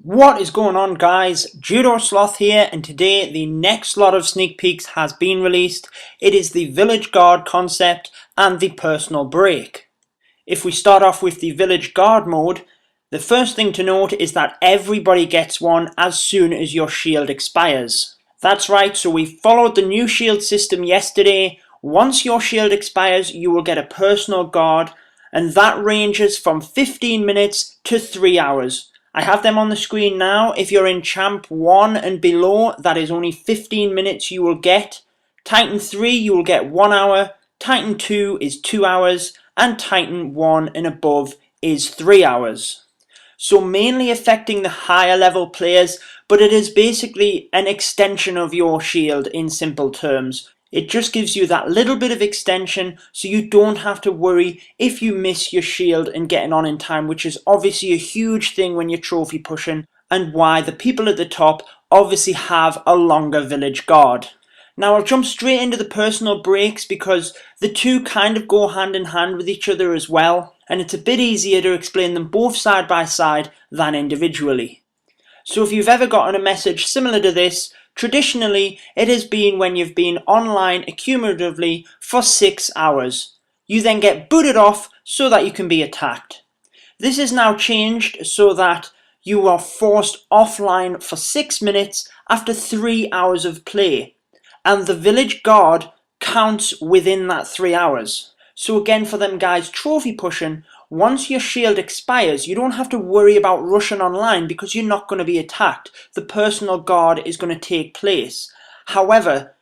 What is going on, guys? Judo Sloth here, and today the next lot of sneak peeks has been released. It is the Village Guard concept and the personal break. If we start off with the Village Guard mode, the first thing to note is that everybody gets one as soon as your shield expires. That's right, so we followed the new shield system yesterday. Once your shield expires, you will get a personal guard, and that ranges from 15 minutes to 3 hours. I have them on the screen now. If you're in Champ 1 and below, that is only 15 minutes you will get. Titan 3 you will get 1 hour, Titan 2 is 2 hours, and Titan 1 and above is 3 hours. So mainly affecting the higher level players, but it is basically an extension of your shield in simple terms. It just gives you that little bit of extension so you don't have to worry if you miss your shield and getting on in time, which is obviously a huge thing when you're trophy pushing, and why the people at the top obviously have a longer village guard. Now I'll jump straight into the personal breaks because the two kind of go hand in hand with each other as well, and it's a bit easier to explain them both side by side than individually. So if you've ever gotten a message similar to this, traditionally, it has been when you've been online accumulatively for 6 hours. You then get booted off so that you can be attacked. This is now changed so that you are forced offline for 6 minutes after 3 hours of play, and the village guard counts within that 3 hours. So again, for them guys trophy pushing, once your shield expires, you don't have to worry about rushing online because you're not going to be attacked. The personal guard is going to take place. However,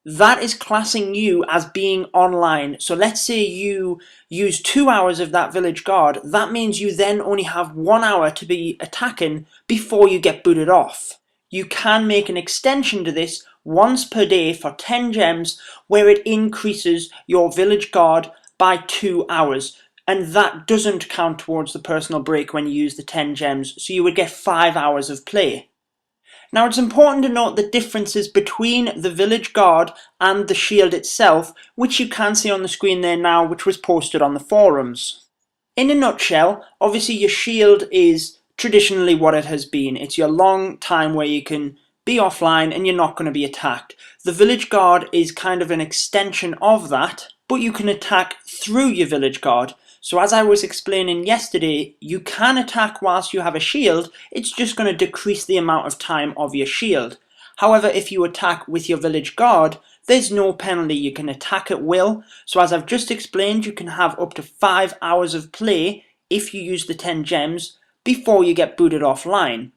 that is classing you as being online. So let's say you use 2 hours of that village guard. That means you then only have 1 hour to be attacking before you get booted off. You can make an extension to this once per day for 10 gems where it increases your village guard by 2 hours. And that doesn't count towards the personal break when you use the 10 gems, so you would get 5 hours of play. Now it's important to note the differences between the village guard and the shield itself, which you can see on the screen there now, which was posted on the forums. In a nutshell, obviously your shield is traditionally what it has been. It's your long time where you can be offline and you're not going to be attacked. The village guard is kind of an extension of that, but you can attack through your village guard. So as I was explaining yesterday, you can attack whilst you have a shield, it's just going to decrease the amount of time of your shield. However, if you attack with your village guard, there's no penalty, you can attack at will. So as I've just explained, you can have up to 5 hours of play if you use the 10 gems before you get booted offline.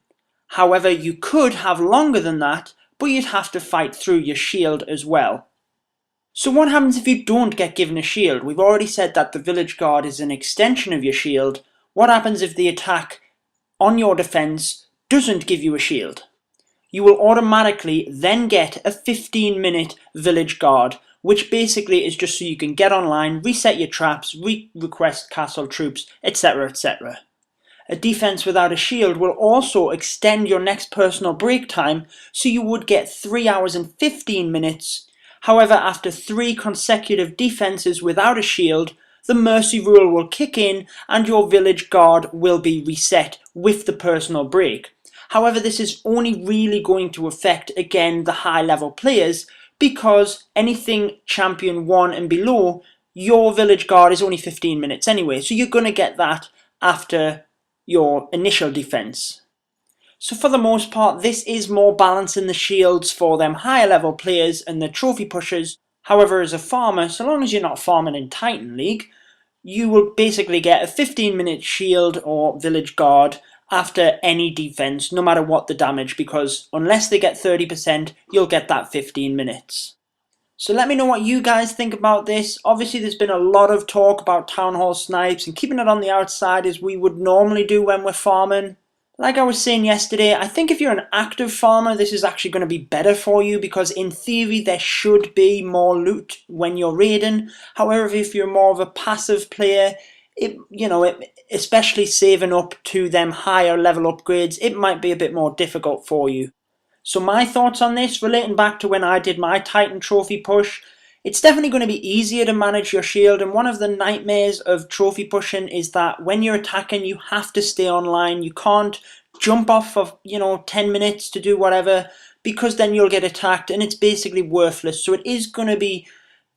However, you could have longer than that, but you'd have to fight through your shield as well. So what happens if you don't get given a shield? We've already said that the village guard is an extension of your shield. What happens if the attack on your defense doesn't give you a shield? You will automatically then get a 15-minute village guard, which basically is just so you can get online, reset your traps, request castle troops, etc, etc. A defense without a shield will also extend your next personal break time, so you would get 3 hours and 15 minutes. However, after 3 consecutive defenses without a shield, the mercy rule will kick in and your village guard will be reset with the personal break. However, this is only really going to affect, again, the high level players, because anything champion 1 and below, your village guard is only 15 minutes anyway, so you're going to get that after your initial defense. So for the most part, this is more balancing the shields for them higher level players and the trophy pushers. However, as a farmer, so long as you're not farming in Titan League, you will basically get a 15-minute shield or village guard after any defense, no matter what the damage, because unless they get 30%, you'll get that 15 minutes. So let me know what you guys think about this. Obviously, there's been a lot of talk about Town Hall snipes and keeping it on the outside as we would normally do when we're farming. Like I was saying yesterday, I think if you're an active farmer, this is actually going to be better for you because in theory there should be more loot when you're raiding. However, if you're more of a passive player, especially saving up to them higher level upgrades, it might be a bit more difficult for you. So my thoughts on this, relating back to when I did my Titan trophy push, it's definitely going to be easier to manage your shield, and one of the nightmares of trophy pushing is that when you're attacking you have to stay online. You can't jump off for, 10 minutes to do whatever, because then you'll get attacked and it's basically worthless. So it is going to be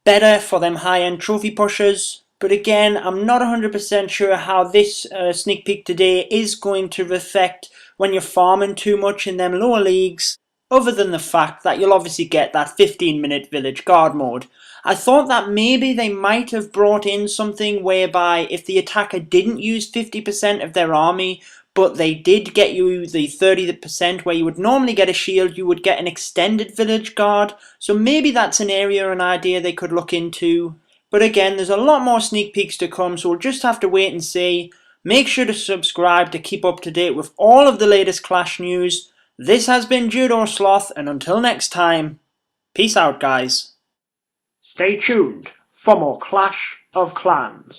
better for them high-end trophy pushers. But again, I'm not 100% sure how this sneak peek today is going to affect when you're farming too much in them lower leagues, other than the fact that you'll obviously get that 15-minute village guard mode. I thought that maybe they might have brought in something whereby if the attacker didn't use 50% of their army, but they did get you the 30% where you would normally get a shield, you would get an extended village guard. So maybe that's an area, an idea they could look into. But again, there's a lot more sneak peeks to come, so we'll just have to wait and see. Make sure to subscribe to keep up to date with all of the latest Clash news. This has been Judo Sloth, and until next time, peace out, guys. Stay tuned for more Clash of Clans.